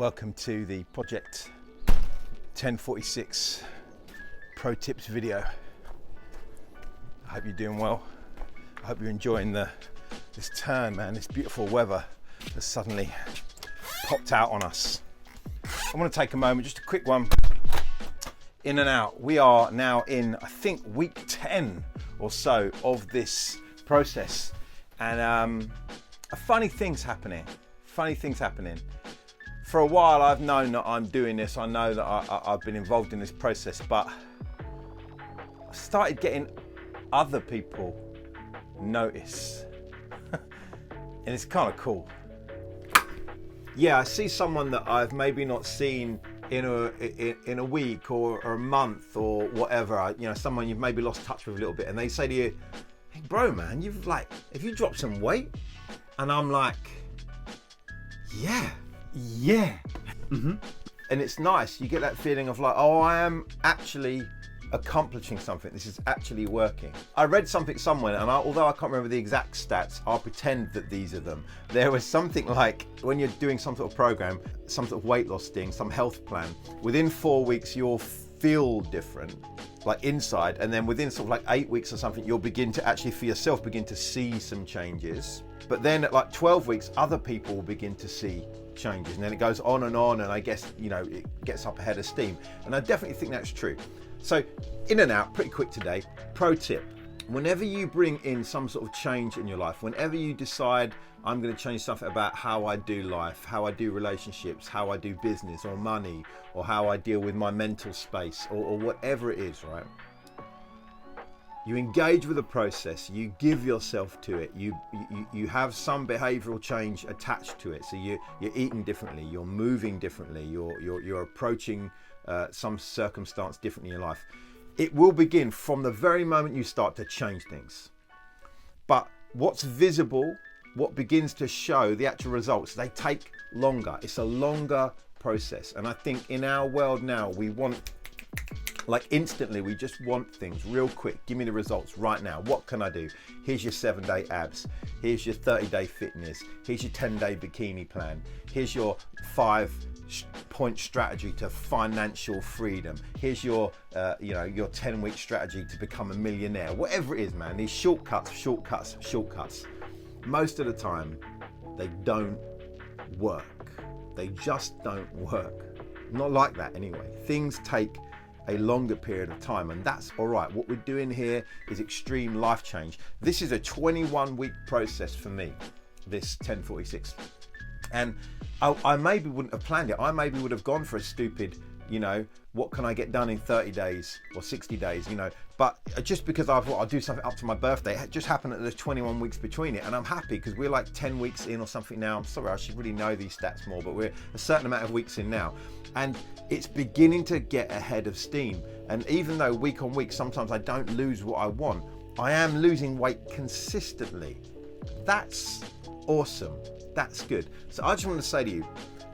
Welcome to the Project 1046 Pro Tips video. I hope you're doing well. I hope you're enjoying this turn, man, this beautiful weather that's suddenly popped out on us. I want to take a moment, just a quick one, in and out. We are now in, I think, week 10 or so of this process, and funny things happening. For a while I've known that I'm doing this, I know that I've been involved in this process, but I started getting other people notice. And it's kind of cool. Yeah, I see someone that I've maybe not seen in a week or a month or whatever, someone you've maybe lost touch with a little bit, and they say to you, "Hey bro, man, have you dropped some weight?" And I'm like, yeah. Mm-hmm. And it's nice. You get that feeling of like, oh, I am actually accomplishing something. This is actually working. I read something somewhere, and although I can't remember the exact stats, I'll pretend that these are them. There was something like, when you're doing some sort of program, some sort of weight loss thing, some health plan, within 4 weeks you'll feel different, like inside, and then within sort of like 8 weeks or something, you'll begin to actually for yourself begin to see some changes. But then at like 12 weeks, other people will begin to see changes, and then it goes on, and I guess, it gets up ahead of steam. And I definitely think that's true. So in and out, pretty quick today. Pro tip: whenever you bring in some sort of change in your life, whenever you decide, I'm going to change something about how I do life, how I do relationships, how I do business or money, or how I deal with my mental space, or whatever it is, right? You engage with the process, you give yourself to it, you have some behavioral change attached to it. So you're eating differently, you're moving differently, you're approaching some circumstance differently in your life. It will begin from the very moment you start to change things. But what's visible, what begins to show the actual results, they take longer. It's a longer process. And I think in our world now, we want, like instantly, we just want things real quick. Give me the results right now. What can I do? Here's your 7-day abs. Here's your 30-day fitness. Here's your 10-day bikini plan. Here's your 5-point strategy to financial freedom. Here's your 10-week strategy to become a millionaire. Whatever it is, man, these shortcuts. Most of the time, they don't work. They just don't work. Not like that anyway. Things take a longer period of time, and that's all right. What we're doing here is extreme life change. This is a 21-week process for me, this 1046. And I maybe wouldn't have planned it. I maybe would have gone for a stupid, what can I get done in 30 days or 60 days, but just because I thought I'll do something up to my birthday, it just happened that there's 21 weeks between it. And I'm happy because we're like 10 weeks in or something now. I'm sorry, I should really know these stats more, but we're a certain amount of weeks in now. And it's beginning to get ahead of steam. And even though week on week, sometimes I don't lose what I want, I am losing weight consistently. That's awesome. That's good. So I just want to say to you,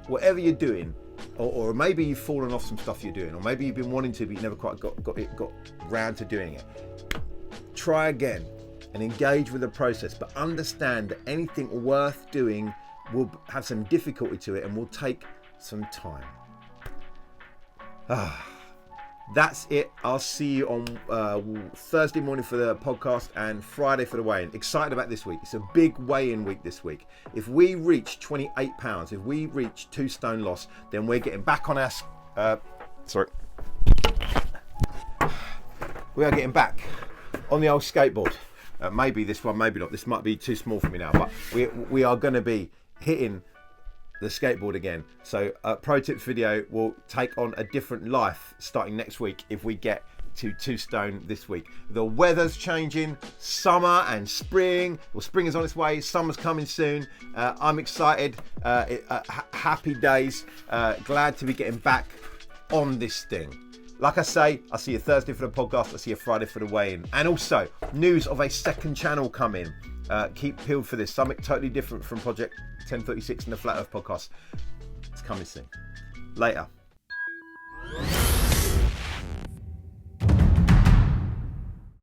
whatever you're doing, or maybe you've fallen off some stuff you're doing, or maybe you've been wanting to, but you never quite got round to doing it. Try again and engage with the process, but understand that anything worth doing will have some difficulty to it and will take some time. That's it. I'll see you on Thursday morning for the podcast and Friday for the weigh-in. Excited about this week. It's a big weigh-in week this week. If we reach 28 pounds, if we reach 2 stone loss, then we're getting back on our... We are getting back on the old skateboard. Maybe this one, maybe not. This might be too small for me now, but we are going to be hitting the skateboard again. So pro tips video will take on a different life starting next week if we get to 2 stone this week. The weather's changing, summer and spring. Well, spring is on its way, summer's coming soon. I'm excited, happy days, glad to be getting back on this thing. Like I say, I'll see you Thursday for the podcast, I'll see you Friday for the weigh-in. And also, news of a second channel coming. Keep peeled for this, something totally different from Project 1036 and the Flat Earth podcast. It's coming soon. Later.